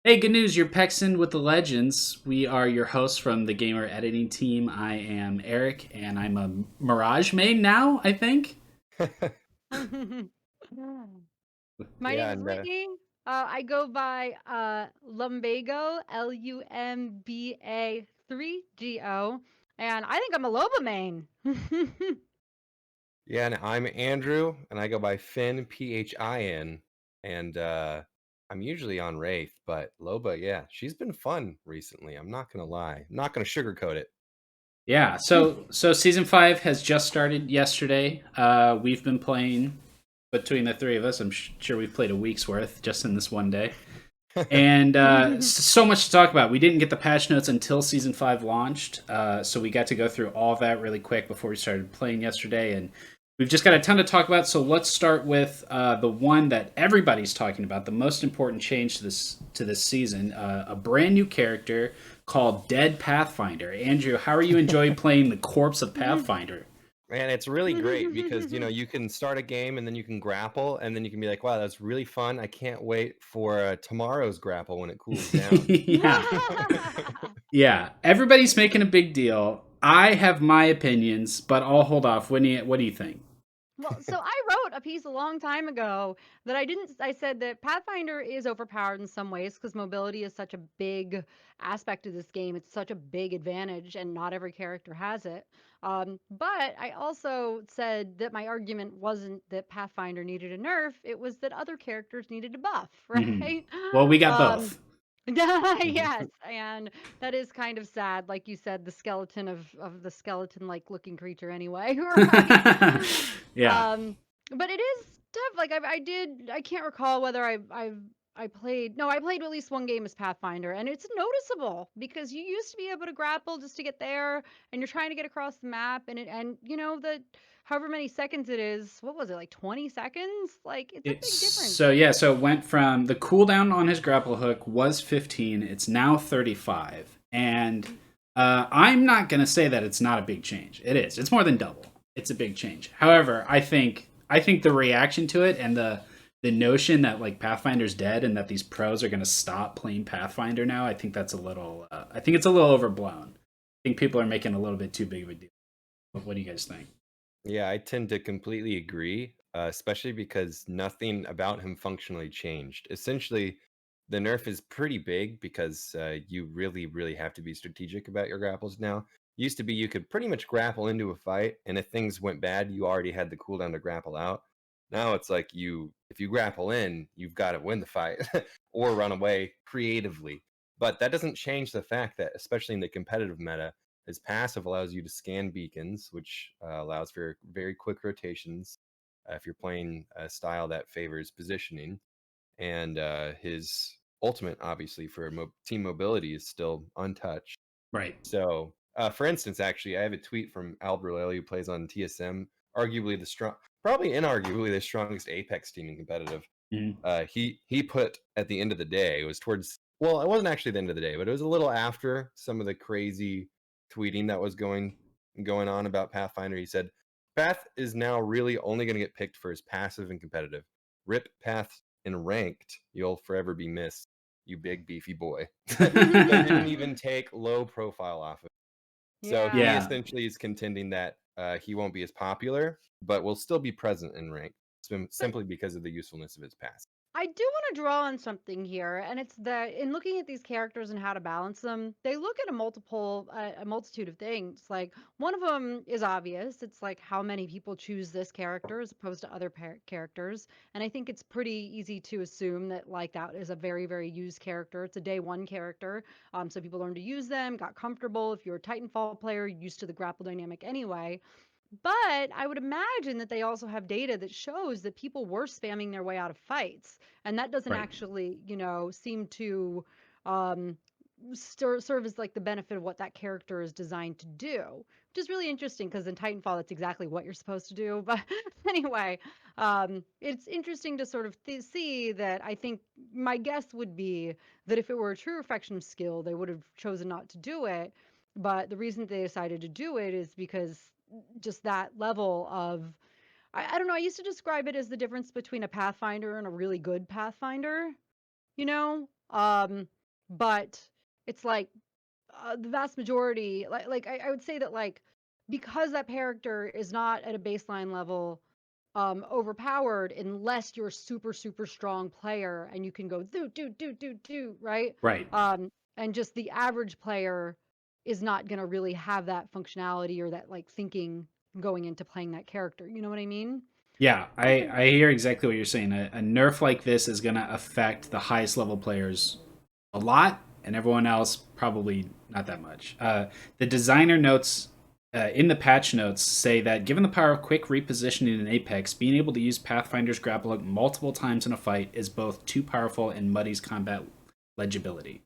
Hey, good news. You're Pexin with the Legends. We are your hosts from the gamer editing team. I am Eric, and I'm a Mirage main now, I think. My name Yeah, is and Whitney. I go by Lumbago, Lumba3Go, and I think I'm a Loba main. and I'm Andrew, and I go by Finn, Phin, and I'm usually on Wraith, but Loba, yeah, she's been fun recently. I'm not gonna lie. I'm not gonna sugarcoat it. Yeah, so season 5 has just started yesterday. We've been playing between the three of us. I'm sure we've played a week's worth just in this one day. And so much to talk about. We didn't get the patch notes until season 5 launched, so we got to go through all of that really quick before we started playing yesterday. And we've just got a ton to talk about. So let's start with the one that everybody's talking about, the most important change to this season, a brand new character called Dead Pathfinder. Andrew, how are you enjoying playing the corpse of Pathfinder? Man, it's really great because you can start a game and then you can grapple, and then you can be like, wow, that's really fun. I can't wait for tomorrow's grapple when it cools down. Yeah. Yeah, everybody's making a big deal. I have my opinions, but I'll hold off. What do you think? Well, so I wrote a piece a long time ago that I said that Pathfinder is overpowered in some ways because mobility is such a big aspect of this game. It's such a big advantage, and not every character has it. But I also said that my argument wasn't that Pathfinder needed a nerf, it was that other characters needed a buff, Hmm. right? Well, we got Um, both. yes, and that is kind of sad, like you said, the skeleton of the skeleton-like looking creature anyway, right? Yeah. Um, but it is tough. Like I can't recall whether I played. No, I played at least one game as Pathfinder, and it's noticeable because you used to be able to grapple just to get there, and you're trying to get across the map, and you know that however many seconds it is. What was it, like 20 seconds? Like it's a It's big difference. so it went from the cooldown on his grapple hook was 15. It's now 35, and I'm not gonna say that it's not a big change. It is. It's more than double. It's a big change. However, I think the reaction to it and the notion that like Pathfinder's dead and that these pros are gonna stop playing Pathfinder now, I think that's a little. I think it's a little overblown. I think people are making a little bit too big of a deal. What do you guys think? Yeah, I tend to completely agree, especially because nothing about him functionally changed. Essentially, the nerf is pretty big because you really, really have to be strategic about your grapples now. Used to be you could pretty much grapple into a fight, and if things went bad, you already had the cooldown to grapple out. Now it's like if you grapple in, you've got to win the fight or run away creatively. But that doesn't change the fact that, especially in the competitive meta, his passive allows you to scan beacons, which allows for very quick rotations if you're playing a style that favors positioning. And his ultimate, obviously, for team mobility is still untouched. Right. So, for instance, actually, I have a tweet from Albrelli who plays on TSM, arguably probably inarguably the strongest Apex team in competitive. Mhm. He put at the end of the day, it was towards, well, it wasn't actually the end of the day, but it was a little after some of the crazy tweeting that was going on about Pathfinder. He said, Path is now really only going to get picked for his passive and competitive. Rip Path in ranked, you'll forever be missed, you big beefy boy. They didn't even take low profile off of it. So he Yeah. Yeah. essentially is contending that he won't be as popular, but will still be present in rank But simply because of the usefulness of his pass. I do want to draw on something here, and it's that in looking at these characters and how to balance them, they look at a multitude of things. Like one of them is obvious. It's like how many people choose this character as opposed to other characters, and I think it's pretty easy to assume that like that is a very very used character. It's a day one character, so people learned to use them, got comfortable. If you're a Titanfall player, used to the grapple dynamic anyway. But I would imagine that they also have data that shows that people were spamming their way out of fights, and that doesn't Right. actually, seem to um, serve as like the benefit of what that character is designed to do, which is really interesting because in Titanfall, that's exactly what you're supposed to do. But anyway, it's interesting to sort of see that. I think my guess would be that if it were a true reflection of skill, they would have chosen not to do it. But the reason they decided to do it is because just that level of I don't know. I used to describe it as the difference between a Pathfinder and a really good Pathfinder. you know? But it's like the vast majority, I would say that like because that character is not at a baseline level overpowered unless you're a super super strong player and you can go do right Right. and just the average player is not going to really have that functionality or that like thinking going into playing that character, you know what I mean? Yeah, I hear exactly what you're saying. A nerf like this is going to affect the highest level players a lot, and everyone else probably not that much. The designer notes in the patch notes say that given the power of quick repositioning in Apex, being able to use Pathfinder's grapple hook multiple times in a fight is both too powerful and muddies combat legibility.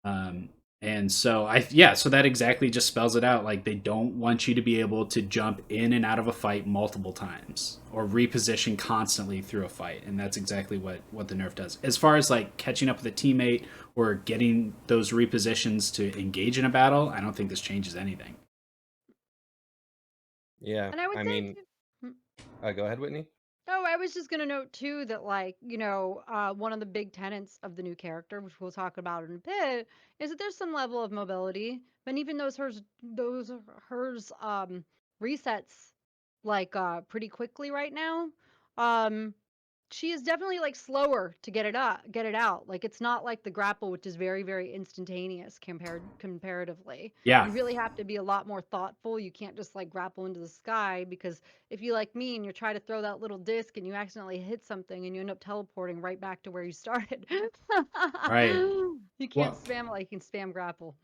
Um, and so so that exactly just spells it out. Like they don't want you to be able to jump in and out of a fight multiple times or reposition constantly through a fight, and that's exactly what the nerf does. As far as like catching up with a teammate or getting those repositions to engage in a battle, I don't think this changes anything. Yeah, And I would I say mean, too, go ahead, Whitney. oh, I was just going to note too that, like, one of the big tenets of the new character, which we'll talk about in a bit, is that there's some level of mobility. And even those hers resets like pretty quickly right now. Um, she is definitely like slower to get it out. Like it's not like the grapple, which is very, very instantaneous comparatively. Yeah, You really have to be a lot more thoughtful. You can't just like grapple into the sky because if you like me and you're trying to throw that little disc and you accidentally hit something and you end up teleporting right back to where you started. right. You can't Well, spam it like you can spam grapple.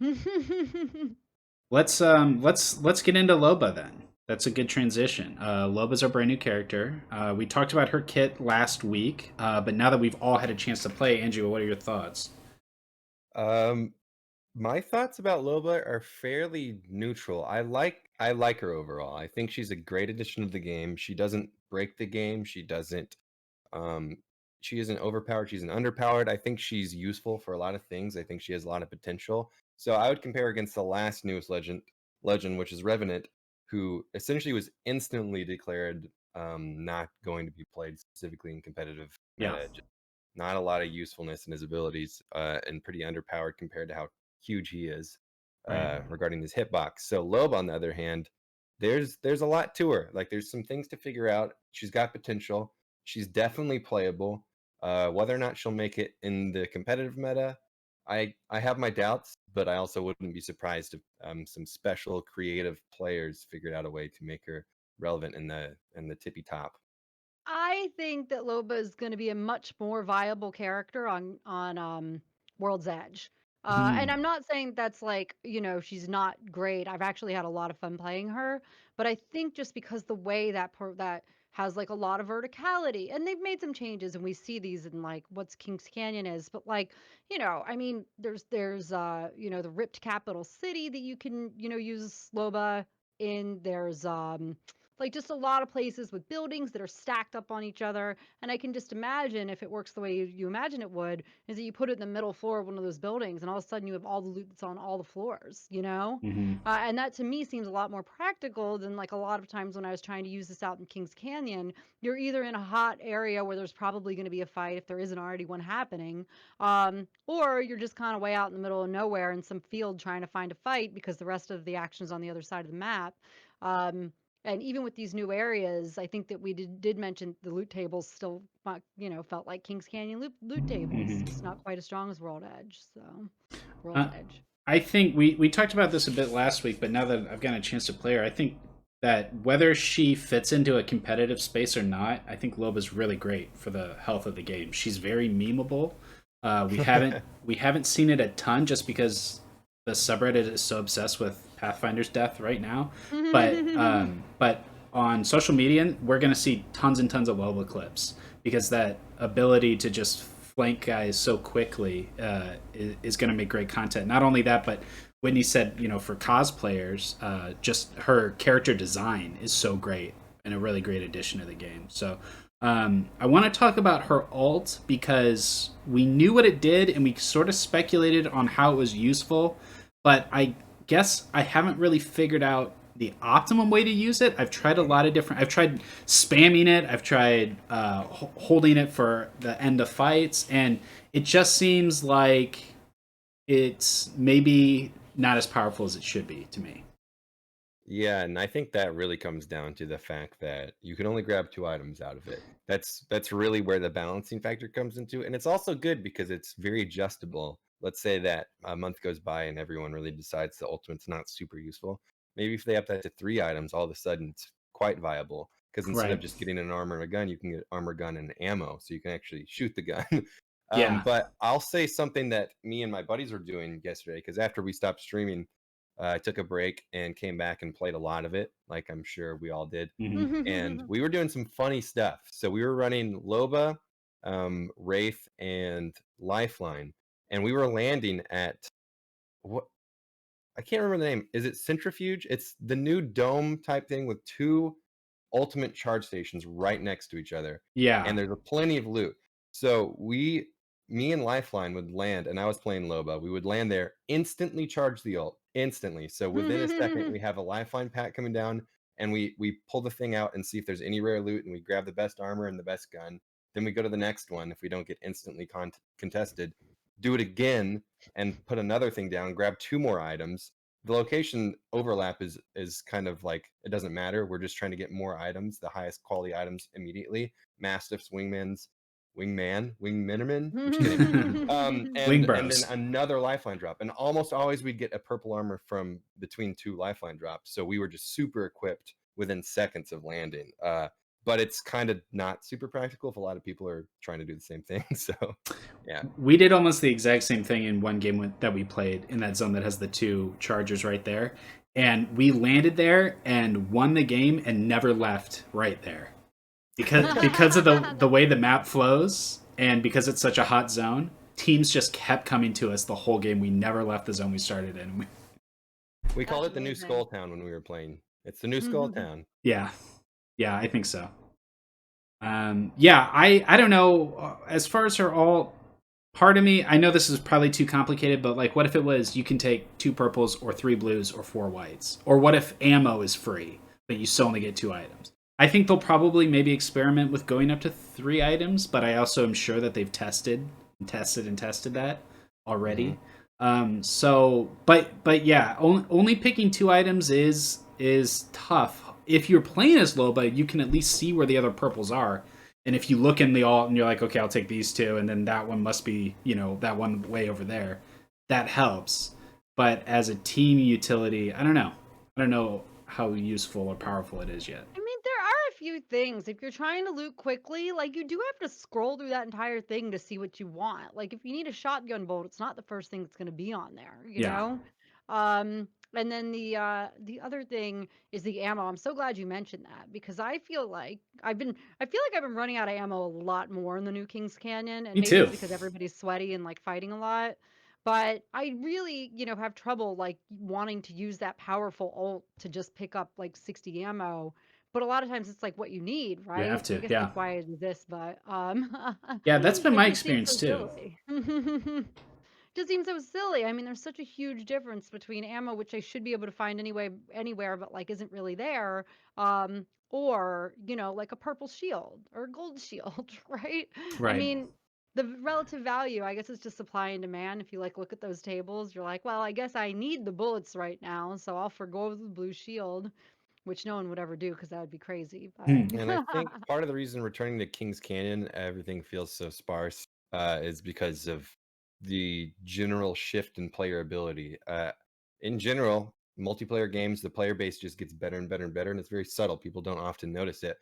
let's get into Loba then. That's a good transition. Loba's our brand new character. We talked about her kit last week, but now that we've all had a chance to play, Andrew, what are your thoughts? Um, my thoughts about Loba are fairly neutral. I like her overall. I think she's a great addition to the game. She doesn't break the game. Um she isn't overpowered, she's an underpowered. I think she's useful for a lot of things. I think she has a lot of potential. So I would compare her against the last newest legend, which is Revenant, who essentially was instantly declared not going to be played specifically in competitive Yeah, meta. Just not a lot of usefulness in his abilities, and pretty underpowered compared to how huge he is right. regarding his hitbox. So Loeb, on the other hand, there's a lot to her. Like there's some things to figure out. She's got potential. She's definitely playable. Whether or not she'll make it in the competitive meta, I have my doubts, but I also wouldn't be surprised if some special creative players figured out a way to make her relevant in the tippy top. I think that Loba is going to be a much more viable character on World's Edge. And Hmm. I'm not saying that's like, she's not great. I've actually had a lot of fun playing her, but I think just because the way that has like a lot of verticality, and they've made some changes, and we see these in like what's Kings Canyon is, but like, I mean, there's the ripped capital city that you can, use Loba in. There's like just a lot of places with buildings that are stacked up on each other. And I can just imagine if it works the way you imagine it would, is that you put it in the middle floor of one of those buildings and all of a sudden you have all the loot that's on all the floors, you know? Hmm. And that to me seems a lot more practical than like a lot of times when I was trying to use this out in Kings Canyon. You're either in a hot area where there's probably going to be a fight if there isn't already one happening, or you're just kind of way out in the middle of nowhere in some field trying to find a fight because the rest of the action is on the other side of the map. Um, and even with these new areas, I think that we did mention the loot tables still, felt like Kings Canyon loot tables, Hmm. just not quite as strong as World Edge. So, World's Uh, Edge. I think we talked about this a bit last week, but now that I've gotten a chance to play her, I think that whether she fits into a competitive space or not, I think Loba's really great for the health of the game. She's very memeable. We haven't seen it a ton just because the subreddit is so obsessed with Pathfinder's death right now. But on social media, we're gonna see tons and tons of Loba clips because that ability to just flank guys so quickly is going to make great content. Not only that, but Whitney said, for cosplayers, just her character design is so great and a really great addition to the game. So I want to talk about her ult because we knew what it did and we sort of speculated on how it was useful, but I guess I haven't really figured out the optimum way to use it. I've tried a lot of different. I've tried spamming it. I've tried holding it for the end of fights, and it just seems like it's maybe not as powerful as it should be to me. Yeah, and I think that really comes down to the fact that you can only grab 2 items out of it. That's really where the balancing factor comes into, and it's also good because it's very adjustable. Let's say that a month goes by and everyone really decides the ultimate's not super useful. Maybe if they up that to 3 items, all of a sudden it's quite viable. Because instead of Right. just getting an armor and a gun, you can get armor, gun, and ammo, so you can actually shoot the gun. Yeah. But I'll say something that me and my buddies were doing yesterday, because after we stopped streaming, I took a break and came back and played a lot of it, like I'm sure we all did. Mhm. And we were doing some funny stuff. So we were running Loba, Wraith, and Lifeline, and we were landing at what I can't remember the name. Is it Centrifuge? It's the new dome type thing with 2 ultimate charge stations right next to each other, Yeah. and there's plenty of loot. So me and Lifeline would land, and I was playing Loba. We would land there, instantly charge the ult, instantly. So within a second, we have a Lifeline pack coming down, and we pull the thing out and see if there's any rare loot, and we grab the best armor and the best gun. Then we go to the next one. If we don't get instantly contested, do it again and put another thing down, grab 2 more items. The location overlap is kind of like it doesn't matter. We're just trying to get more items, the highest quality items immediately. Mastiffs, wingminnerman. I'm just kidding. Wing And then bros. another lifeline drop, and almost always we'd get a purple armor from between 2 lifeline drops. So we were just super equipped within seconds of landing. But it's kind of not super practical if a lot of people are trying to do the same thing. So yeah. We did almost the exact same thing in one game that we played in that zone that has the 2 chargers right there. And we landed there and won the game and never left right there. Because of the way the map flows and because it's such a hot zone, teams just kept coming to us the whole game. We never left the zone we started in. We called That's it the new amazing. Skull Town when we were playing. It's the new Skull Town. Yeah. Yeah, I think so. Yeah, I don't know. As far as her alt, part of me, I know this is probably too complicated, but like, what if it was you can take 2 purples or 3 blues or 4 whites? Or what if ammo is free, but you still only get 2 items? I think they'll probably maybe experiment with going up to 3 items, but I also am sure that they've tested that already. So, but yeah, only picking 2 items is tough. If you're playing as Loba, you can at least see where the other purples are. And if you look in the alt and you're like, okay, I'll take these 2, and then that one must be, that one way over there, that helps. But as a team utility, I don't know. I don't know how useful or powerful it is yet. I mean, there are a few things. If you're trying to loot quickly, like you do have to scroll through that entire thing to see what you want. Like if you need a shotgun bolt, it's not the first thing that's going to be on there, you Yeah. know? And then the other thing is the ammo. I'm so glad you mentioned that because I feel like I've been running out of ammo a lot more in the new Kings Canyon, and Me maybe too. it's because everybody's sweaty and like fighting a lot. But I really, have trouble like wanting to use that powerful ult to just pick up like 60 ammo. But a lot of times it's like what you need, You have right? I to. guess Yeah. that's why I do this, but Yeah, that's been it my just seems experience so too. silly. Just seems so silly. I mean, there's such a huge difference between ammo, which I should be able to find anywhere, but like isn't really there, or like a purple shield or a gold shield, right? I Right. mean, the relative value, I guess, is just supply and demand. If you like look at those tables, you're like, well, I guess I need the bullets right now, so I'll forgo the blue shield, which no one would ever do because that would be crazy. But And I think part of the reason returning to Kings Canyon, everything feels so sparse, is because of the general shift in player ability. In general, multiplayer games, the player base just gets better and better and better, and it's very subtle. People don't often notice it.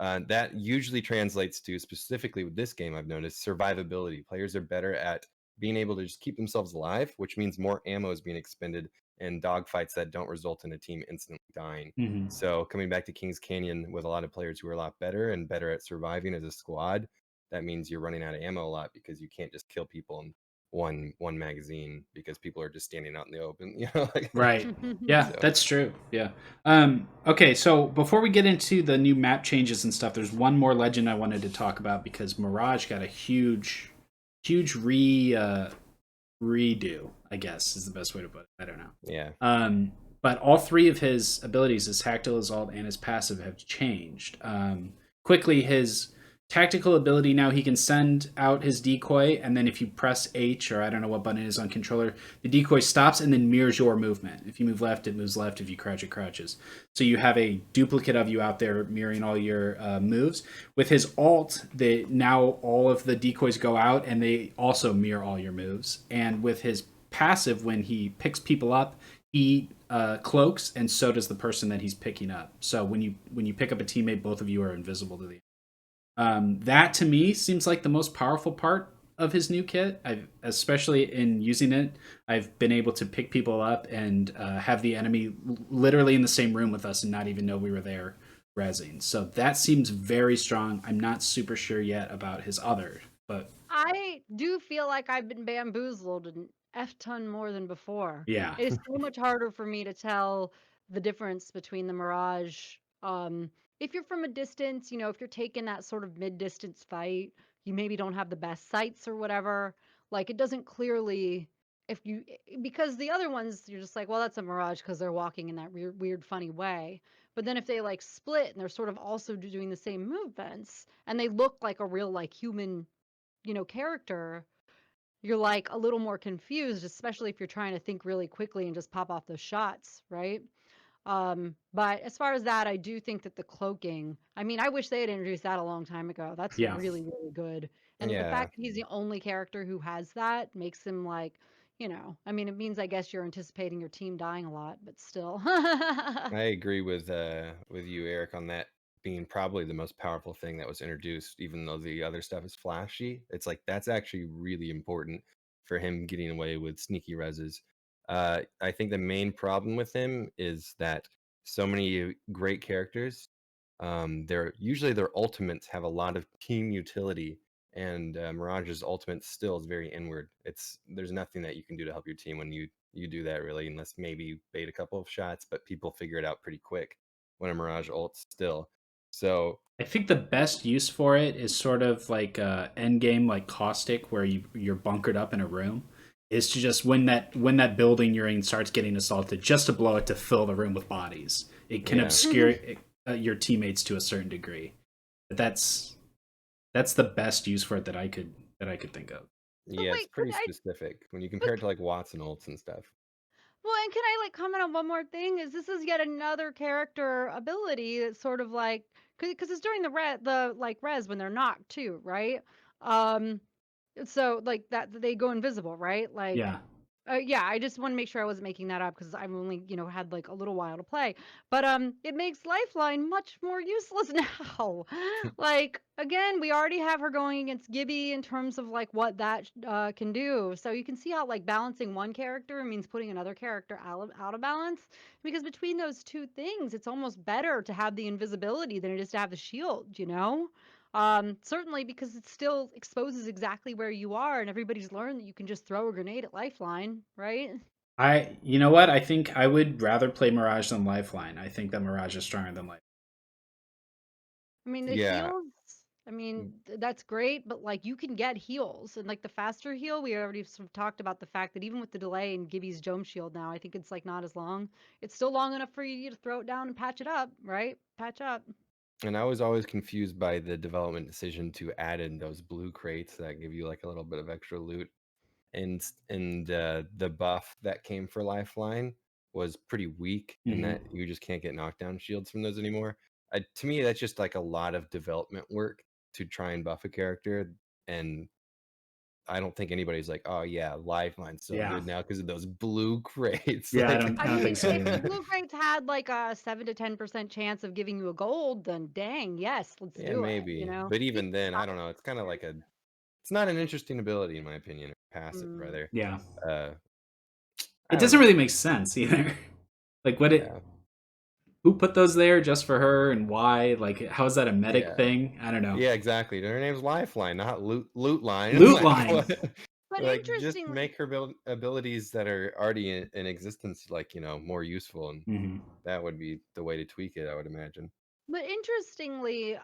That usually translates to, specifically with this game, I've noticed, survivability. Players are better at being able to just keep themselves alive, which means more ammo is being expended in dogfights that don't result in a team instantly dying. Mm-hmm. So coming back to Kings Canyon with a lot of players who are a lot better and better at surviving as a squad, that means you're running out of ammo a lot because you can't just kill people in one magazine because people are just standing out in the open. Right. Yeah, So. that's true. Yeah. Okay, so before we get into the new map changes and stuff, there's one more legend I wanted to talk about because Mirage got a huge redo, I guess is the best way to put it. I don't know. Yeah. but all three of his abilities, his tactical, his alt, and his passive, have changed. Quickly, his tactical ability now, he can send out his decoy, and then if you press H, or I don't know what button it is on controller, the decoy stops and then mirrors your movement. If you move left, it moves left. If you crouch, it crouches. So you have a duplicate of you out there mirroring all your moves. With his alt, now all of the decoys go out and they also mirror all your moves. And with his passive, when he picks people up, he cloaks, and so does the person that he's picking up. So when you pick up a teammate, both of you are invisible to the. That to me seems like the most powerful part of his new kit. Especially in using it, I've been able to pick people up and have the enemy literally in the same room with us and not even know we were there rezzing. So that seems very strong. I'm not super sure yet about his other, but I do feel like I've been bamboozled an F ton more than before. yeah. It is so much harder for me to tell the difference between the Mirage. If you're from a distance, if you're taking that sort of mid-distance fight, you maybe don't have the best sights or whatever. Like it doesn't clearly, because the other ones you're just like, well, that's a Mirage because they're walking in that weird, funny way. But then if they like split and they're sort of also doing the same movements and they look like a real like human character, you're like a little more confused, especially if you're trying to think really quickly and just pop off those shots, right? But as far as that, I do think that the cloaking, I mean, I wish they had introduced that a long time ago. That's Yeah. really, really good. And the Yeah, fact that he's the only character who has that makes him like, I mean, it means I guess you're anticipating your team dying a lot, but still. I agree with you, Eric, on that being probably the most powerful thing that was introduced, even though the other stuff is flashy. It's like that's actually really important for him getting away with sneaky reses. I think the main problem with him is that so many great characters, their ultimates have a lot of team utility, and Mirage's ultimate still is very inward. There's nothing that you can do to help your team when you do that really, unless maybe bait a couple of shots, but people figure it out pretty quick when a Mirage ult's still. So I think the best use for it is sort of like end game, like caustic, where you're bunkered up in a room. Is to just when that building you're in starts getting assaulted, just to blow it to fill the room with bodies. It can yeah, obscure your teammates to a certain degree. But that's the best use for it that I could think of. So yeah, it's wait, could pretty I specific when you but compare it to like Watson ults and stuff. Well, and can I like comment on one more thing? This is yet another character ability that's sort of like because it's during the like res when they're knocked too, right? Um, so like that they go invisible, right? Like Yeah, yeah, I just want to make sure I wasn't making that up because I've only, had like a little while to play. But it makes Lifeline much more useless now. Like again, we already have her going against Gibby in terms of like what that can do. So you can see how like balancing one character means putting another character out of balance. Because between those two things, it's almost better to have the invisibility than it is to have the shield, you know? Certainly because it still exposes exactly where you are, and everybody's learned that you can just throw a grenade at Lifeline, right? you know what? I think I would rather play Mirage than Lifeline. I think that Mirage is stronger than Lifeline. I mean, the Yeah, heals, I mean, that's great, but like you can get heals, and like the faster heal, we already sort of talked about the fact that even with the delay in Gibby's Dome Shield now, I think it's like not as long. It's still long enough for you to throw it down and patch it up, right? Patch up. and I was always confused by the development decision to add in those blue crates that give you like a little bit of extra loot, and the buff that came for Lifeline was pretty weak, and Mm-hmm. that you just can't get knockdown shields from those anymore. To me, that's just like a lot of development work to try and buff a character, and I don't think anybody's like, oh yeah, Lifeline's so Yeah, good now because of those blue crates. yeah. I Like, don't. I I don't think mean, so if the either. blue crates had like a 7 to 10% chance of giving you a gold, then dang, yes, let's yeah, do it. maybe, but These even then, I are don't know. It's kind of like it's not an interesting ability in my opinion, or passive mm. rather. Yeah, Uh, it I don't doesn't know. really make sense either. Like, what it? Yeah, Who put those there just for her, and why? Like, how is that a medic yeah. thing? I don't know. Yeah, exactly. Her name's Lifeline, not Loot Line. Loot Like line. what? But Like just interestingly, make her abilities that are already in existence, like more useful, and Mm-hmm. that would be the way to tweak it, I would imagine. But interestingly,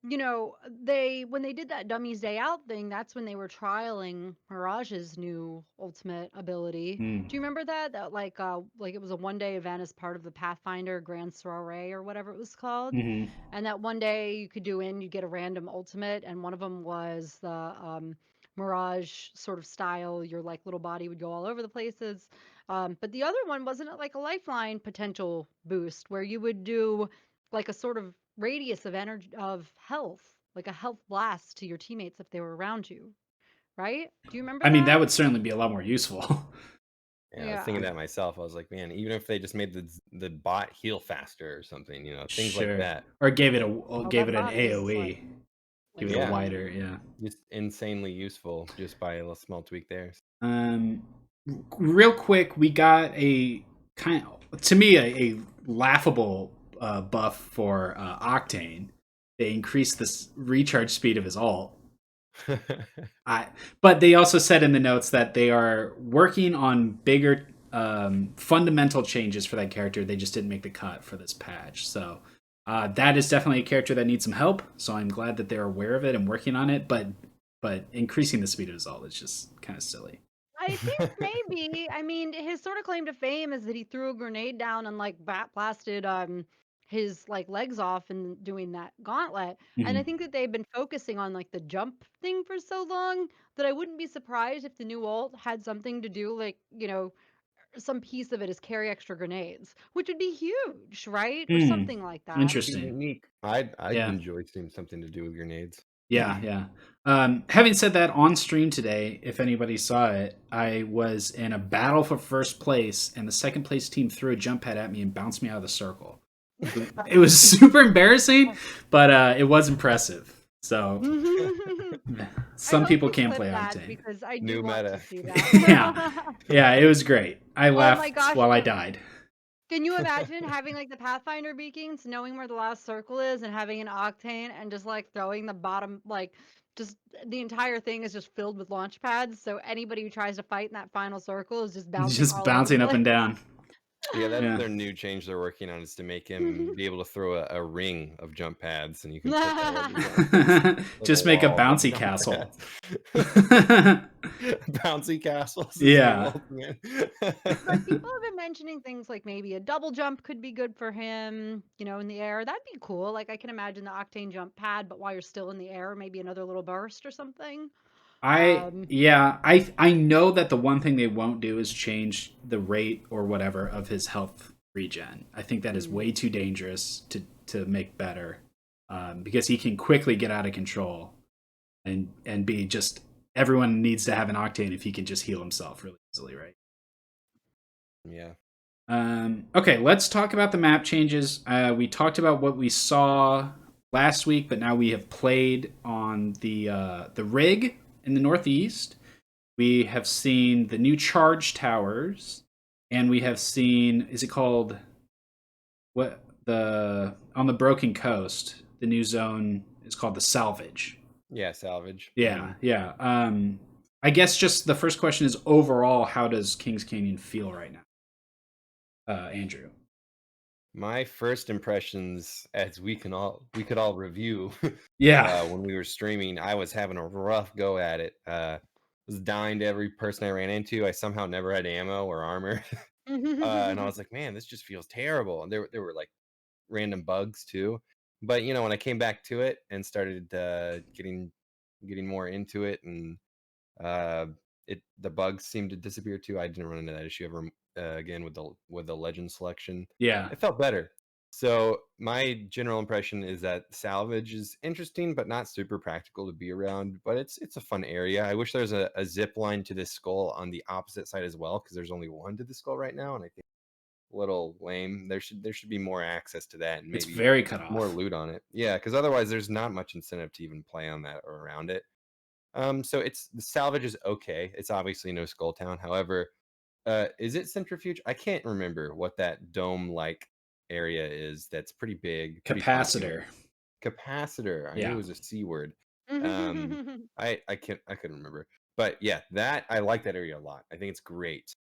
when they did that Dummies Day Out thing, that's when they were trialing Mirage's new ultimate ability. Mm. Do you remember that? That like it was a 1 day event as part of the Pathfinder Grand Soiree or whatever it was called. Hmm. And that 1 day you could you get a random ultimate, and one of them was the Mirage sort of style. Your like little body would go all over the places. But the other one wasn't it like a lifeline potential boost where you would do like a sort of radius of energy of health, like a health blast to your teammates if they were around you, right? Do you remember I mean, that that? would certainly be a lot more useful. Yeah, I was thinking Yeah. that myself. I was like, man, even if they just made the bot heal faster or something, things like Sure. that. Or gave That it an bot is AoE. Give it a Yeah, wider, yeah. just insanely useful just by a little small tweak there. Um, real quick, we got a kind of, to me, a laughable buff for Octane. They increased the recharge speed of his ult. But they also said in the notes that they are working on bigger fundamental changes for that character. They just didn't make the cut for this patch. So that is definitely a character that needs some help. So I'm glad that they're aware of it and working on it. But increasing the speed of his ult is just kind of silly. I think maybe. I mean, his sort of claim to fame is that he threw a grenade down and like blasted his like legs off and doing that gauntlet. And I Mhm. think that they've been focusing on like the jump thing for so long that I wouldn't be surprised if the new ult had something to do like, some piece of it is carry extra grenades, which would be huge, right? Or Hmm. something like that. Be Interesting. unique. I'd Yeah. enjoy seeing something to do with grenades. Yeah, yeah. Having said that, on stream today, if anybody saw it, I was in a battle for first place, and the second place team threw a jump pad at me and bounced me out of the circle. It was super embarrassing, but it was impressive. So I some hope people you can't clip play that Octane. because I do New want to meta. see Yeah, that. yeah, it was great. I Oh my laughed gosh. while I died. Can you imagine having like the Pathfinder beacons, knowing where the last circle is, and having an Octane and just like throwing the bottom, like just the entire thing is just filled with launch pads. So anybody who tries to fight in that final circle is just bouncing Just all over the bouncing up and place. down. Yeah, that's Yeah. their new change they're working on is to make him be able to throw a ring of jump pads, and you can put that wherever you want. Like a Just make a wall of bouncy jump castle. pads. Bouncy castles is the new Yeah. ultimate. But people have been mentioning things like maybe a double jump could be good for him, in the air. That'd be cool. Like I can imagine the Octane jump pad, but while you're still in the air, maybe another little burst or something. Um, I know that the one thing they won't do is change the rate or whatever of his health regen. I think that is mm. way too dangerous to make better, because he can quickly get out of control and be just everyone needs to have an Octane if he can just heal himself really easily, right? Yeah. Okay, let's talk about the map changes. We talked about what we saw last week, but now we have played on the rig in the Northeast. We have seen the new charge towers, and we have seen, is it called what, the on the Broken Coast? The new zone is called the Salvage. Yeah, salvage. Yeah, yeah. I guess just the first question is overall, how does Kings Canyon feel right now, Andrew? My first impressions, as we could all review, Yeah. when we were streaming, I was having a rough go at it. Was dying to every person I ran into. I somehow never had ammo or armor, and I was like, man, this just feels terrible. And there were like random bugs too. But when I came back to it and started getting more into it, and uh, the bugs seemed to disappear too. I didn't run into that issue ever again with the legend selection. Yeah. It felt better. So my general impression is that salvage is interesting, but not super practical to be around. But it's a fun area. I wish there was a zip line to this skull on the opposite side as well, because there's only one to the skull right now, and I think a little lame. There should be more access to that, and It's maybe very cut more off. loot on it. Yeah, because otherwise there's not much incentive to even play on that or around it. So it's the salvage is okay. It's obviously no Skull Town. However, is it centrifuge? I can't remember what that dome-like area is. That's pretty big, pretty popular. Capacitor. Capacitor. I knew it Yeah. was a C word. I couldn't remember. But yeah, that I like that area a lot. I think it's great.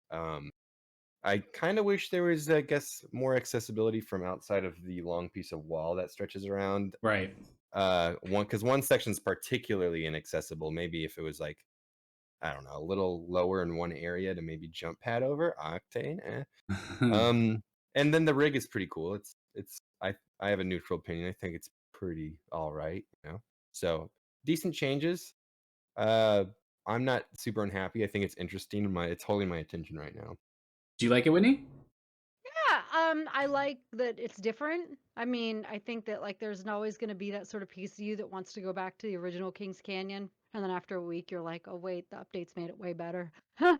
I kind of wish there was, I guess, more accessibility from outside of the long piece of wall that stretches around. Right. one section's particularly inaccessible. Maybe if it was like, I don't know, a little lower in one area to maybe jump pad over Octane. And then the rig is pretty cool. I have a neutral opinion. I think it's pretty all right, So decent changes. I'm not super unhappy. I think it's interesting. It's holding my attention right now. Do you like it, Whitney? Yeah, I like that it's different. I mean, I think that like there's always going to be that sort of piece of you that wants to go back to the original Kings Canyon, and then after a week you're like, oh wait, the updates made it way better. But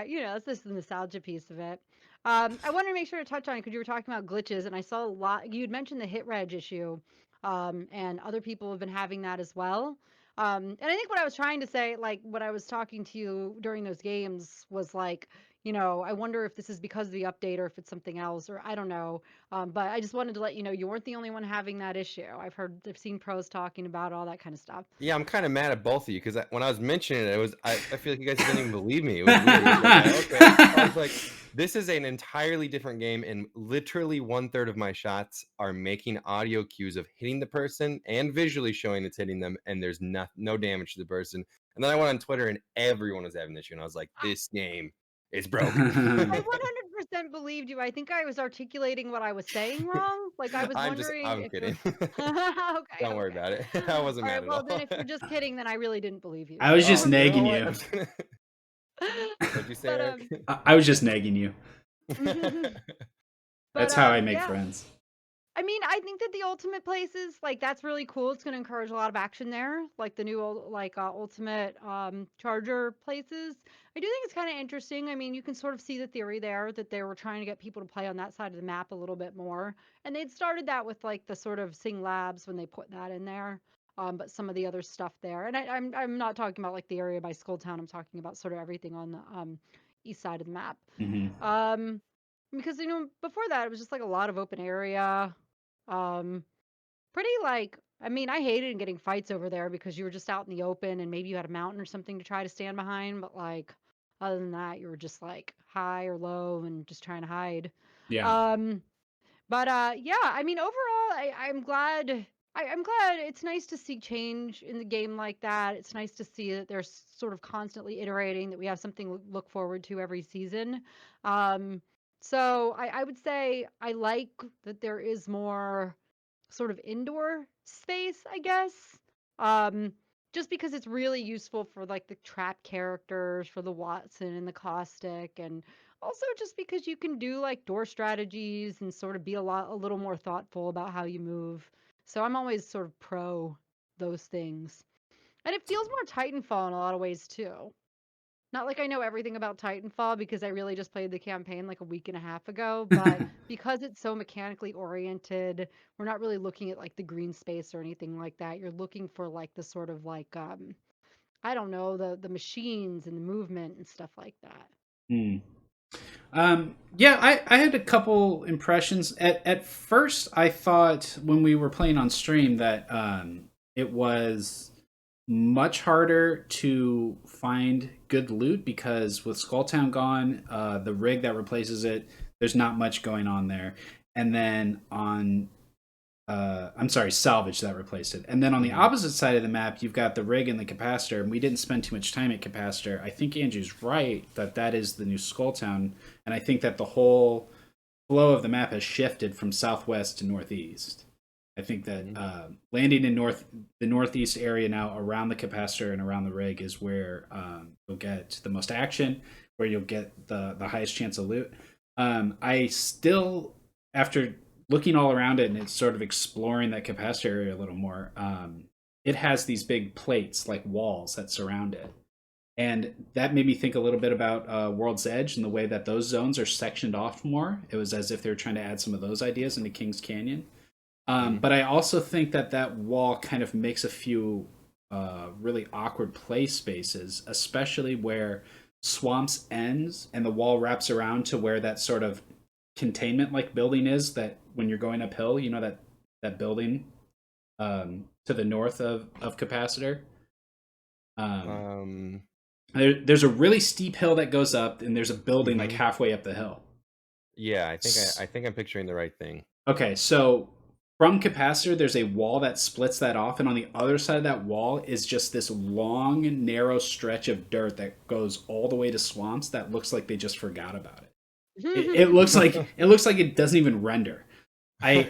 it's just the nostalgia piece of it. I wanted to make sure to touch on it because you were talking about glitches, and I saw a lot. You'd mentioned the hit reg issue, and other people have been having that as well. And I think what I was trying to say, like when I was talking to you during those games, was like, I wonder if this is because of the update or if it's something else, or I don't know. But I just wanted to let you know you weren't the only one having that issue. I've seen pros talking about all that kind of stuff. Yeah, I'm kind of mad at both of you because when I was mentioning it, I feel like you guys didn't even believe me. It was weird. It was like, okay. I was like, this is an entirely different game, and literally 1/3 of my shots are making audio cues of hitting the person and visually showing it's hitting them, and there's no damage to the person. And then I went on Twitter, and everyone was having an issue, and I was like, this game is broken. I 100% believed you. I think I was articulating what I was saying wrong. Like I was wondering I'm if kidding. Okay, Don't worry about it. I wasn't all mad right, at well, all. then if you're just kidding, then I really didn't believe you. I was just You know nagging what? you. What'd you say, Eric? I was just nagging you. That's how I make yeah. friends. I mean, I think that the ultimate places, like that's really cool. It's going to encourage a lot of action there, like the new ultimate charger places. I do think it's kind of interesting. I mean, you can sort of see the theory there that they were trying to get people to play on that side of the map a little bit more, and they'd started that with like the sort of Sing Labs when they put that in there. But some of the other stuff there, and I'm not talking about like the area by Skulltown. I'm talking about sort of everything on the east side of the map. Because before that it was just like a lot of open area. Um, Pretty like, I mean, I hated getting fights over there because you were just out in the open and maybe you had a mountain or something to try to stand behind, but like other than that, you were just like high or low and just trying to hide. Yeah. But yeah, I mean, overall, I'm glad. I'm glad. It's nice to see change in the game like that. It's nice to see that they're sort of constantly iterating, that we have something to look forward to every season. Um, so I would say I like that there is more sort of indoor space, I guess. Um, just because it's really useful for like the trap characters, for the Watson and the Caustic, and also just because you can do like door strategies and sort of be a little more thoughtful about how you move. So I'm always sort of pro those things. And it feels more Titanfall in a lot of ways too. Not like I know everything about Titanfall because I really just played the campaign like a week and a half ago, but because it's so mechanically oriented, we're not really looking at like the green space or anything like that. You're looking for like the sort of like I don't know, the machines and the movement and stuff like that. Yeah, I had a couple impressions. At first, I thought when we were playing on stream that it was much harder to find good loot because with Skulltown gone, the rig that replaces it, there's not much going on there. And then on I'm sorry, salvage that replaced it. And then on the opposite side of the map, you've got the rig and the capacitor, and we didn't spend too much time at capacitor. I think Andrew's right that is the new Skulltown, and I think that the whole flow of the map has shifted from southwest to northeast. I think that landing in the northeast area now around the capacitor and around the rig is where you'll get the most action, where you'll get the highest chance of loot. I still, after looking all around it and it's sort of exploring that capacitor area a little more, it has these big plates like walls that surround it. And that made me think a little bit about World's Edge and the way that those zones are sectioned off more. It was as if they were trying to add some of those ideas into Kings Canyon. But I also think that wall kind of makes a few really awkward play spaces, especially where Swamps ends and the wall wraps around to where that sort of containment like building is, that when you're going uphill, that building to the north of capacitor. There's a really steep hill that goes up, and there's a building like halfway up the hill. Yeah, I think I'm picturing the right thing. Okay, so from Capacitor, there's a wall that splits that off, and on the other side of that wall is just this long, narrow stretch of dirt that goes all the way to swamps that looks like they just forgot about it. It looks like it doesn't even render. I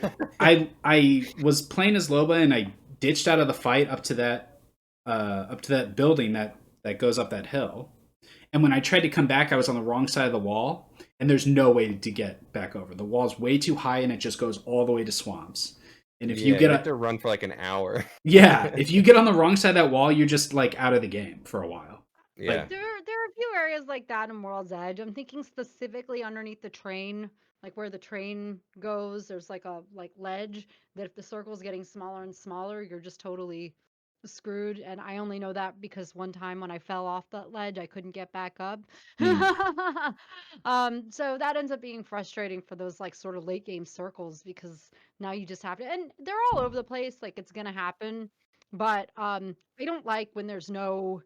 was playing as Loba and I ditched out of the fight up to that building that goes up that hill. And when I tried to come back, I was on the wrong side of the wall, and there's no way to get back over. The wall's way too high, and it just goes all the way to swamps. And if you have to run for like an hour. Yeah, if you get on the wrong side of that wall, you're just like out of the game for a while. Yeah. Like, there are a few areas like that in World's Edge. I'm thinking specifically underneath the train, like where the train goes. There's like a ledge that if the circle's getting smaller and smaller, you're just totally screwed. And I only know that because one time when I fell off that ledge, I couldn't get back up. So that ends up being frustrating for those like sort of late game circles because now you just have to, and they're all over the place. Like it's gonna happen, but I don't like when there's no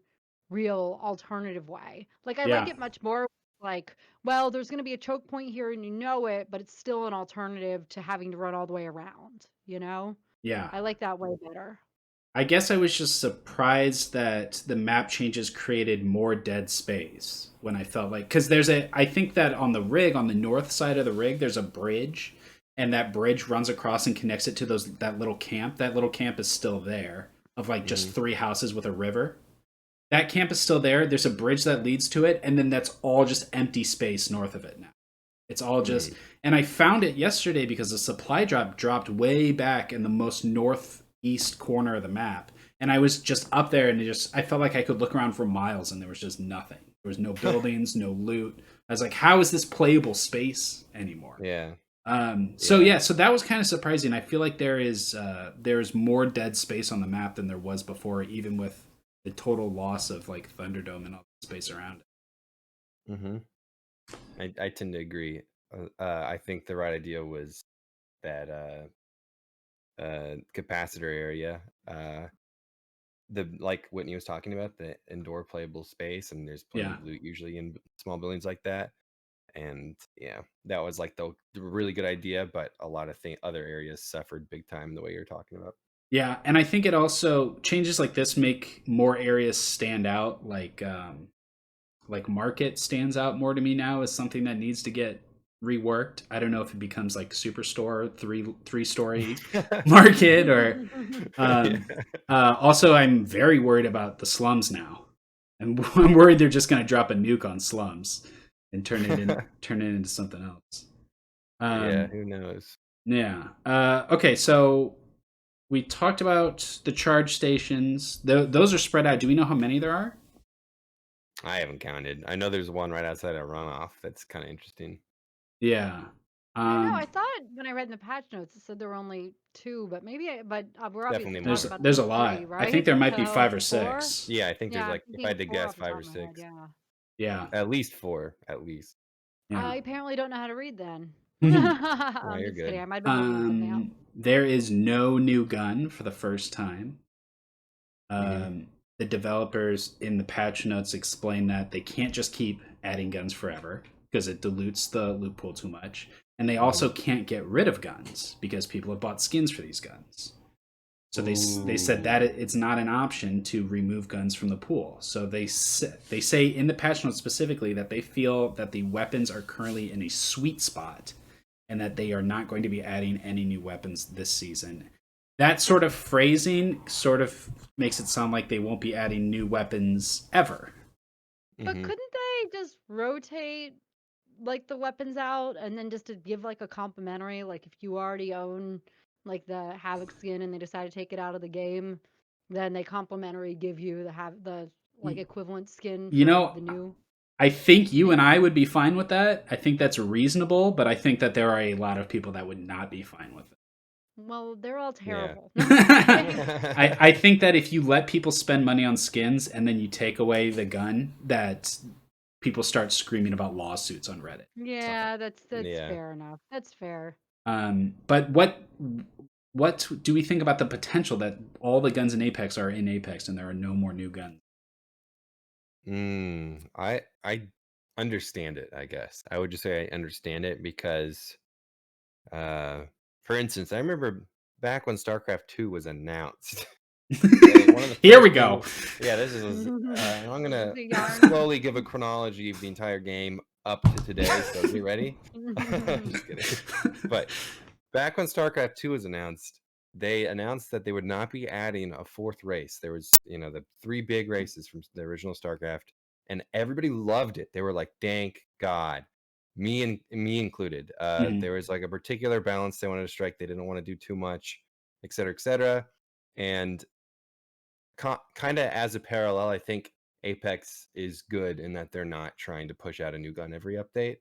real alternative way. Like I like Yeah. it much more like, well, there's going to be a choke point here and you know it, but it's still an alternative to having to run all the way around, you know? Yeah. I like that way better. I guess I was just surprised that the map changes created more dead space when I felt like, because I think that on the rig, on the north side of the rig, there's a bridge, and that bridge runs across and connects it to that little camp. That little camp is still there, of like just 3 houses with a river. That camp is still there. There's a bridge that leads to it, and then that's all just empty space north of it now. It's all just, and I found it yesterday because the supply drop dropped way back in the most northeast corner of the map, and I was just up there, and I felt like I could look around for miles, and there was just nothing. There was no buildings, no loot. I was like, how is this playable space anymore? Yeah. So that was kind of surprising. I feel like there's more dead space on the map than there was before, even with the total loss of like Thunderdome and all the space around it. Mm-hmm. I tend to agree. I think the right idea was that capacitor area, the like Whitney was talking about, the indoor playable space, and there's plenty of loot usually in small buildings like that. And yeah, that was like the really good idea, but a lot of other areas suffered big time the way you're talking about. Yeah, and I think it also changes like this make more areas stand out. Like Market stands out more to me now as something that needs to get reworked. I don't know if it becomes like Superstore, three-story Market, or also I'm very worried about the slums now. I'm worried they're just going to drop a nuke on slums and turn it into something else. Yeah, who knows? Yeah. Okay, so we talked about the charge stations. Those are spread out. Do we know how many there are? I haven't counted. I know there's one right outside of Runoff. That's kind of interesting. Yeah. I know. I thought when I read in the patch notes, it said there were only 2, but we're obviously talking about there's a lot. 3, right? I think there might be So 5 or 4? 6. Yeah, I think there's I'm like, if I thinking had to 4 guess, off the 5 top or of my head, 6. Yeah. At least 4, at least. Yeah. I apparently don't know how to read then. No, I'm you're just good. kidding. I might have been making something up. There is no new gun for the first time. The developers in the patch notes explain that they can't just keep adding guns forever because it dilutes the loot pool too much. And they also can't get rid of guns because people have bought skins for these guns. So they said that it's not an option to remove guns from the pool. So they say in the patch notes specifically that they feel that the weapons are currently in a sweet spot and that they are not going to be adding any new weapons this season. That sort of phrasing sort of makes it sound like they won't be adding new weapons ever. But couldn't they just rotate like the weapons out and then just to give like a complimentary, like if you already own like the Havoc skin and they decide to take it out of the game, then they complimentary give you the like equivalent skin for the new. I think you and I would be fine with that. I think that's reasonable, but I think that there are a lot of people that would not be fine with it. Well, they're all terrible. Yeah. I think that if you let people spend money on skins and then you take away the gun, that people start screaming about lawsuits on Reddit. Yeah, that's fair enough. That's fair. But what do we think about the potential that all the guns in Apex are in Apex and there are no more new guns? I understand it, I guess. I would just say I understand it because for instance, I remember back when StarCraft 2 was announced. One of the Here we first go. things- yeah, this is. I'm gonna The yarn. slowly give a chronology of the entire game up to today. So get ready. Just kidding. But back when StarCraft 2 was announced, they announced that they would not be adding a fourth race. There was, the 3 big races from the original StarCraft, and everybody loved it. They were like, "Thank God." Me included. Mhm. There was like a particular balance they wanted to strike. They didn't want to do too much, et cetera, et cetera. And kind of as a parallel, I think Apex is good in that they're not trying to push out a new gun every update,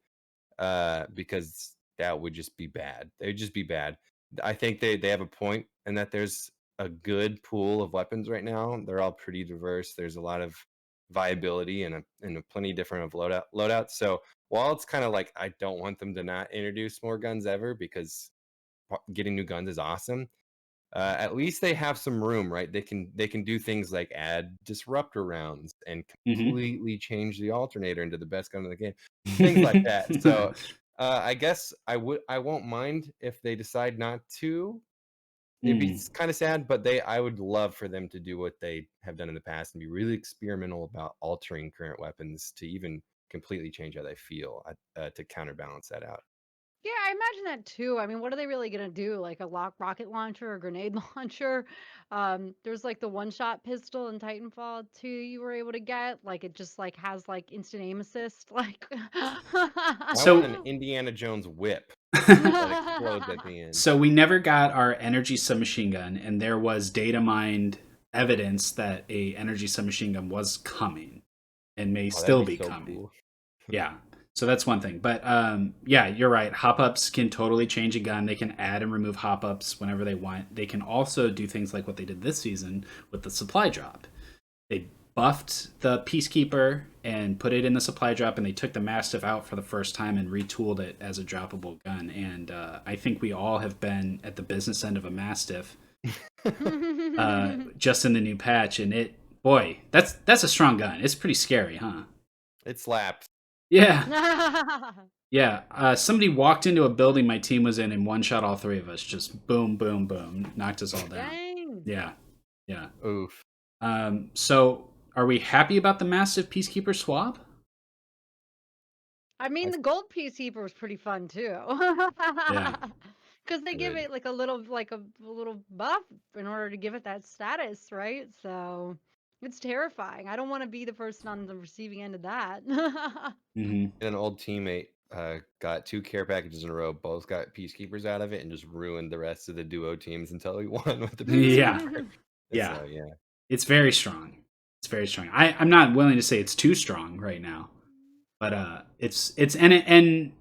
because that would just be bad. They would just be bad. I think they have a point in that there's a good pool of weapons right now. They're all pretty diverse. There's a lot of viability and a plenty different of loadouts. So while it's kind of like I don't want them to not introduce more guns ever, because getting new guns is awesome. At least they have some room, right? They can do things like add disruptor rounds and completely change the alternator into the best gun in the game, things like that. So I guess I won't mind if they decide not to. It'd be kind of sad, but I would love for them to do what they have done in the past and be really experimental about altering current weapons to even completely change how they feel, to counterbalance that out. Yeah, I imagine that too. I mean, what are they really gonna do? Like a rocket launcher or grenade launcher? There's like the one-shot pistol in Titanfall 2 you were able to get. Like it just like has like instant aim assist. Like I So- want an Indiana Jones whip that explodes at the end. So we never got our energy submachine gun, and there was data mined evidence that a energy submachine gun was coming and may still be so coming. cool. Yeah. So that's one thing. But yeah, you're right. Hop-ups can totally change a gun. They can add and remove hop-ups whenever they want. They can also do things like what they did this season with the supply drop. They buffed the Peacekeeper and put it in the supply drop, and they took the Mastiff out for the first time and retooled it as a droppable gun. And I think we all have been at the business end of a Mastiff just in the new patch. And that's a strong gun. It's pretty scary, huh? It slaps. Yeah. Yeah. Somebody walked into a building my team was in and one-shot all 3 of us. Just boom, boom, boom. Knocked us all down. Dang. Yeah. Yeah. Oof. So are we happy about the massive Peacekeeper swap? I mean, the gold Peacekeeper was pretty fun too. Yeah. Because they give Good. it like a little buff in order to give it that status, right? So it's terrifying. I don't want to be the person on the receiving end of that. Mm-hmm. An old teammate got 2 care packages in a row, both got Peacekeepers out of it, and just ruined the rest of the duo teams until he won with the Yeah. Peacekeeper. Yeah. So, yeah. It's very strong. It's very strong. I'm not willing to say it's too strong right now, but it's and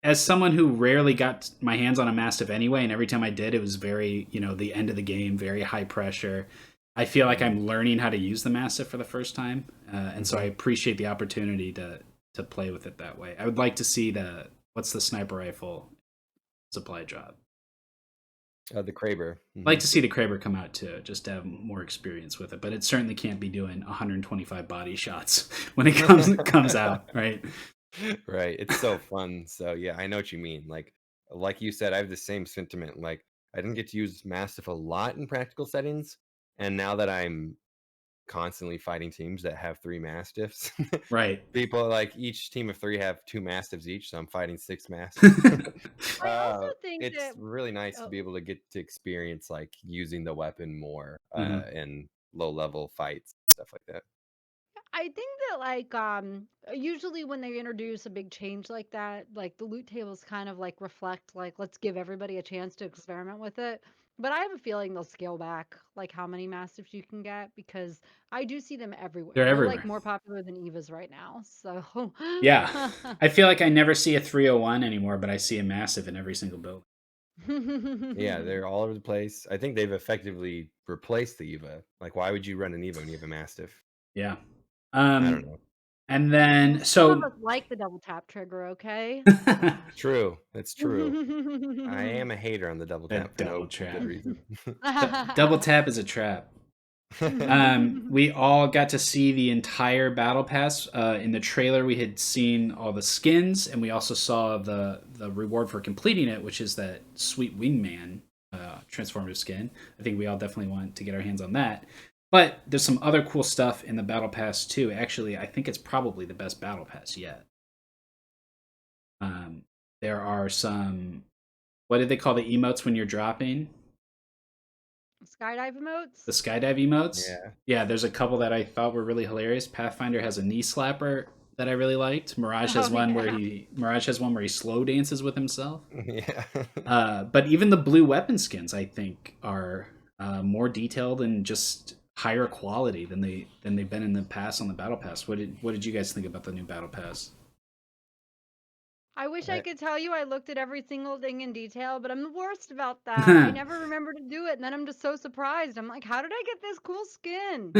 as someone who rarely got my hands on a Mastiff anyway, and every time I did, it was very, the end of the game, very high pressure. I feel like I'm learning how to use the Mastiff for the first time, and so I appreciate the opportunity to play with it that way. I would like to see what's the sniper rifle supply drop. The Kraber. I'd like to see the Kraber come out too, just to have more experience with it. But it certainly can't be doing 125 body shots when it comes out, right? Right. It's so fun. So yeah, I know what you mean. Like you said, I have the same sentiment. Like I didn't get to use Mastiff a lot in practical settings, and now that I'm constantly fighting teams that have 3 Mastiffs, Right. people like each team of 3 have 2 Mastiffs each, so I'm fighting 6 Mastiffs. I also think It's that really nice to oh, be able to get to experience like using the weapon more Mhm. in low level fights, stuff like that. I think that like usually when they introduce a big change like that, like the loot tables kind of like reflect like let's give everybody a chance to experiment with it. But I have a feeling they'll scale back like how many mastiffs you can get because I do see them everywhere. They're They're everywhere. like more popular than Evas right now. So Yeah. I feel like I never see a 301 anymore, but I see a Mastiff in every single build. Yeah, they're all over the place. I think they've effectively replaced the Eva. Like, why would you run an Eva when you have a Mastiff? Yeah. I don't know. And then Some of so us like the double tap trigger, okay? True, it's true. I am a hater on the double That tap for double no trap. good reason. double tap is a trap. We all got to see the entire battle pass. In the trailer, we had seen all the skins, and we also saw the reward for completing it, which is that sweet wingman transformative skin. I think we all definitely want to get our hands on that. But there's some other cool stuff in the battle pass too. Actually, I think it's probably the best battle pass yet. There are some, what did they call the emotes when you're dropping? Skydive emotes. The skydive emotes. Yeah. There's a couple that I thought were really hilarious. Pathfinder has a knee slapper that I really liked. Mirage has one where he slow dances with himself. Yeah. But even the blue weapon skins, I think, are more detailed and just higher quality than they've been in the past on the battle pass. What did you guys think about the new battle pass? I wish I could tell you I looked at every single thing in detail, but I'm the worst about that. I never remember to do it, and then I'm just so surprised. I'm like, how did I get this cool skin?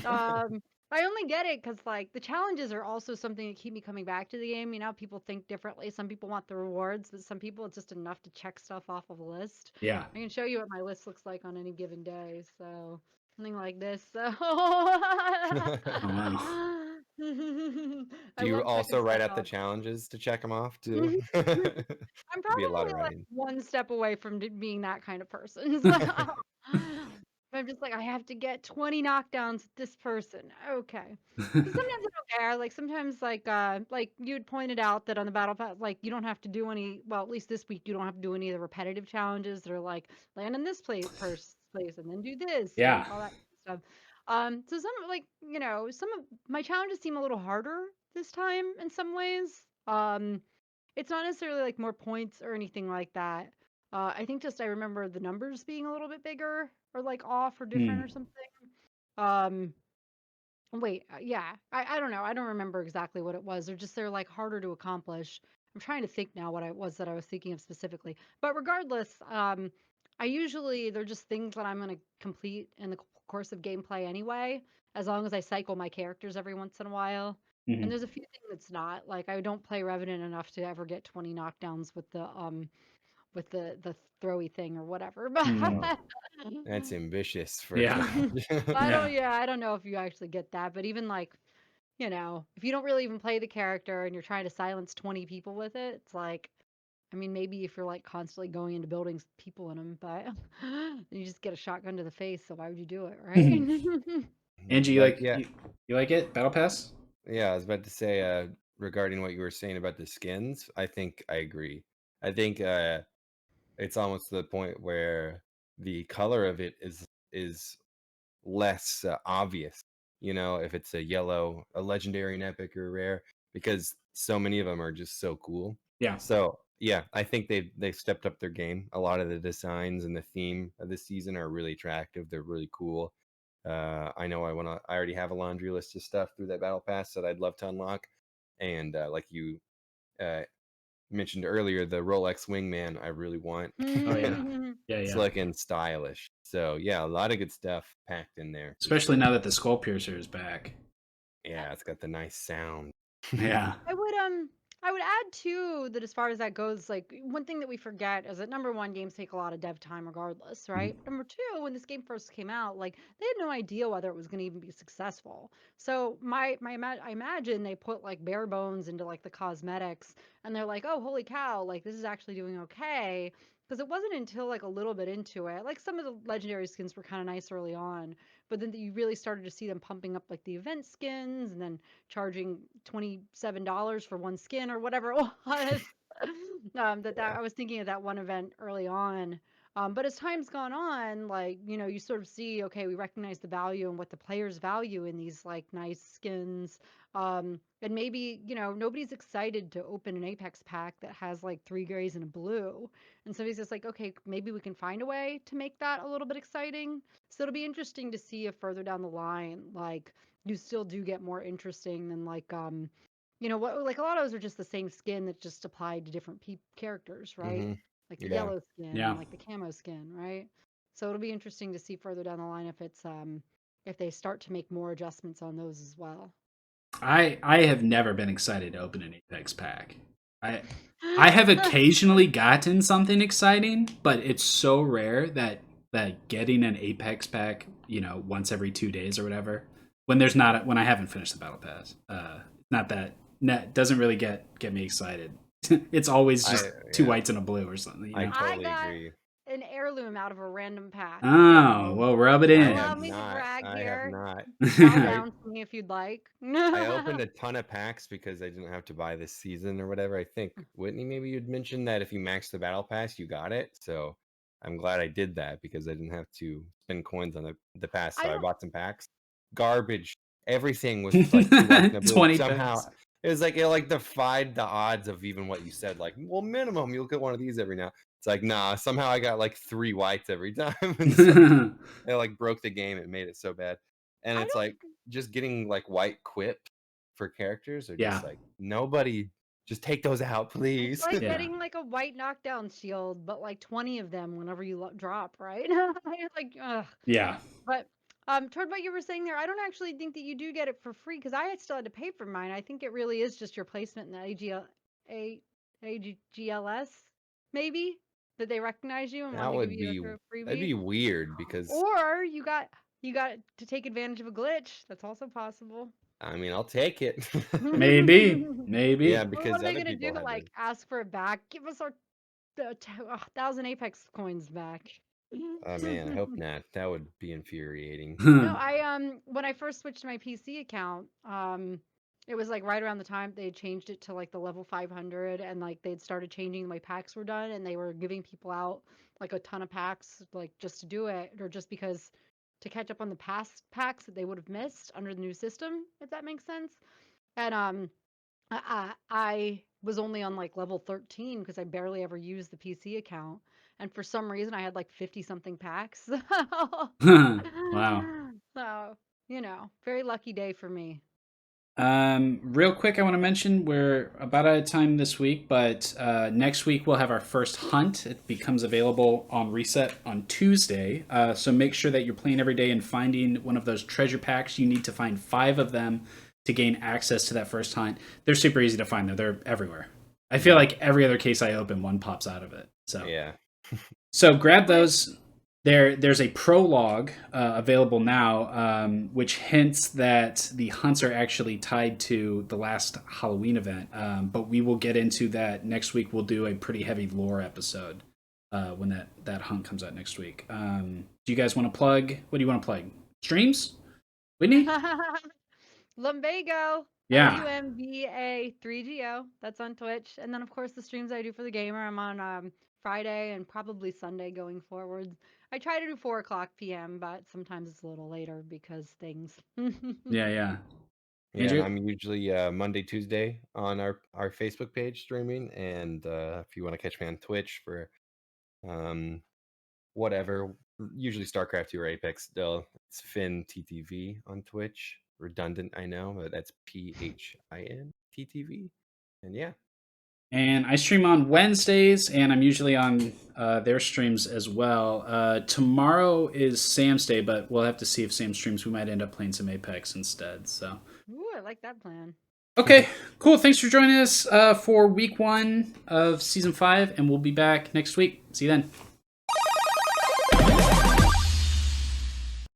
I only get it because like the challenges are also something that keep me coming back to the game. You know, people think differently. Some people want the rewards, but some people it's just enough to check stuff off of a list. Yeah. I can show you what my list looks like on any given day. So something like this. So Oh, wow. Do you also write out the challenges to check them off too? I'm Be a lot probably of like writing. one step away from being that kind of person. I'm just like, I have to get 20 knockdowns with this person. Okay. 'Cause sometimes I don't care. Like sometimes like you'd pointed out that on the battle pass, like you don't have to do any, well, at least this week you don't have to do any of the repetitive challenges that are like land in this place and then do this and Yeah. like all that stuff. So some like, you know, some of my challenges seem a little harder this time in some ways. It's not necessarily like more points or anything like that. I think just I remember the numbers being a little bit bigger or like off or different or something. Um, wait, yeah, I don't know. I don't remember exactly what it was. They're like harder to accomplish. I'm trying to think now what I was that I was thinking of specifically. But regardless, I usually they're just things that I'm going to complete in the course of gameplay anyway, as long as I cycle my characters every once in a while. And there's a few things that's not like I don't play Revenant enough to ever get 20 knockdowns with the throwy thing or whatever. But That's ambitious for a Yeah. challenge. I don't know if you actually get that, but even like, you know, if you don't really even play the character and you're trying to silence 20 people with it, it's like, I mean, maybe if you're like constantly going into buildings, with people in them, but you just get a shotgun to the face, so why would you do it, right? Angie, But yeah, you like it? Battle Pass? I was about to say regarding what you were saying about the skins, I think I agree. I think it's almost to the point where the color of it is less obvious. You know, if it's a yellow, a legendary, an epic, or rare, because so many of them are just so cool. Yeah. So yeah, I think they've stepped up their game. A lot of the designs and the theme of this season are really attractive. They're really cool. I know I already have a laundry list of stuff through that battle pass that I'd love to unlock. And like you uh, mentioned earlier, the Rolex Wingman I really want. Oh yeah. Yeah, It's yeah. looking stylish. So yeah, a lot of good stuff packed in there. Especially now that the Skull Piercer is back. Yeah, it's got the nice sound. Yeah. I would add too that as far as that goes, like one thing that we forget is that number one, games take a lot of dev time regardless, right? Number two, when this game first came out, like they had no idea whether it was going to even be successful. So I imagine they put like bare bones into like the cosmetics, and they're like, oh holy cow, like this is actually doing okay. Because it wasn't until like a little bit into it, like some of the legendary skins were kind of nice early on, but then you really started to see them pumping up like the event skins and then charging $27 for one skin or whatever it was. I was thinking of that one event early on. But as time's gone on, like, you know, you sort of see, okay, we recognize the value and what the players value in these like nice skins. And maybe, you know, nobody's excited to open an Apex pack that has like 3 grays and a blue. And somebody's just like, okay, maybe we can find a way to make that a little bit exciting. So it'll be interesting to see if further down the line, like, you still do get more interesting than like you know what, like a lot of those are just the same skin that just applied to different characters, right? Like the Yeah. yellow skin Yeah. and like the camo skin, right? So it'll be interesting to see further down the line if they start to make more adjustments on those as well. I have never been excited to open an Apex pack. I have occasionally gotten something exciting, but it's so rare that getting an Apex pack, you know, once every 2 days or whatever, when I haven't finished the battle pass, not that doesn't really get me excited. It's always just two whites and a blue or something. You know? I totally agree. an heirloom out of a random pack. Oh, So well, rub it I in. allow have me to not. brag I have here. not. Bow I down to me if you'd like. I opened a ton of packs because I didn't have to buy this season or whatever. I think Whitney, maybe you'd mentioned that if you maxed the battle pass, you got it. So I'm glad I did that because I didn't have to spend coins on the pass. I So I don't. bought some packs. Garbage. Everything was like 2 whites and a blue. 20 Somehow packs. it was like it like defied the odds of even what you said. Like, well, minimum you'll get one of these every now. It's like, nah. Somehow I got like 3 whites every time, and so it like broke the game. It made it so bad, and I it's don't. like just getting like white quip for characters are Yeah. just like nobody just take those out, It's please. like Yeah. getting like a white knockdown shield, but like 20 of them whenever you drop, right? Like, ugh. Yeah. But toward what you were saying there, I don't actually think that you do get it for free because I still had to pay for mine. I think it really is just your placement in the AGLS, maybe that they recognize you and want That to give would you be a that'd freebie. be weird because Or you got to take advantage of a glitch. That's also possible. I mean I'll take it. Maybe. Yeah, Maybe. Or what because are they other gonna do? people have it. Like ask for it back? Give us our 1,000 Apex coins back. Oh man, I hope not. That would be infuriating. No, I when I first switched to my PC account, it was like right around the time they had changed it to like the level 500 and like they'd started changing the way packs were done and they were giving people out like a ton of packs like just to do it or just because to catch up on the past packs that they would have missed under the new system, if that makes sense. And I was only on like level 13 because I barely ever used the PC account. And for some reason, I had like 50 something packs. Wow. So, very lucky day for me. Real quick, I want to mention we're about out of time this week, but next week we'll have our first hunt. It becomes available on reset on Tuesday. So make sure that you're playing every day and finding one of those treasure packs. You need to find 5 of them to gain access to that first hunt. They're super easy to find, though. They're everywhere. I feel like every other case I open, one pops out of it. So Yeah. So grab those. There's a prologue available now, which hints that the hunts are actually tied to the last Halloween event. But we will get into that next week. We'll do a pretty heavy lore episode when that hunt comes out next week. Do you guys want to plug? What do you want to plug? Streams? Whitney? Lumbago. Yeah. LUMBA3GO. That's on Twitch. And then, of course, the streams I do for the gamer. I'm on Friday and probably Sunday going forward. I try to do 4:00 p.m., but sometimes it's a little later because things. Yeah. Yeah, and Andrew? I'm usually Monday, Tuesday on our Facebook page streaming, and if you want to catch me on Twitch for whatever, usually StarCraft 2 or Apex still. It's Finn TTV on Twitch. Redundant, I know, but that's PHIN TTV. And yeah. And I stream on Wednesdays, and I'm usually on their streams as well. Tomorrow is Sam's day, but we'll have to see if Sam streams. We might end up playing some Apex instead. So, Ooh, I like that plan. okay, cool. Thanks for joining us for week 1 of season 5, and we'll be back next week. See you then.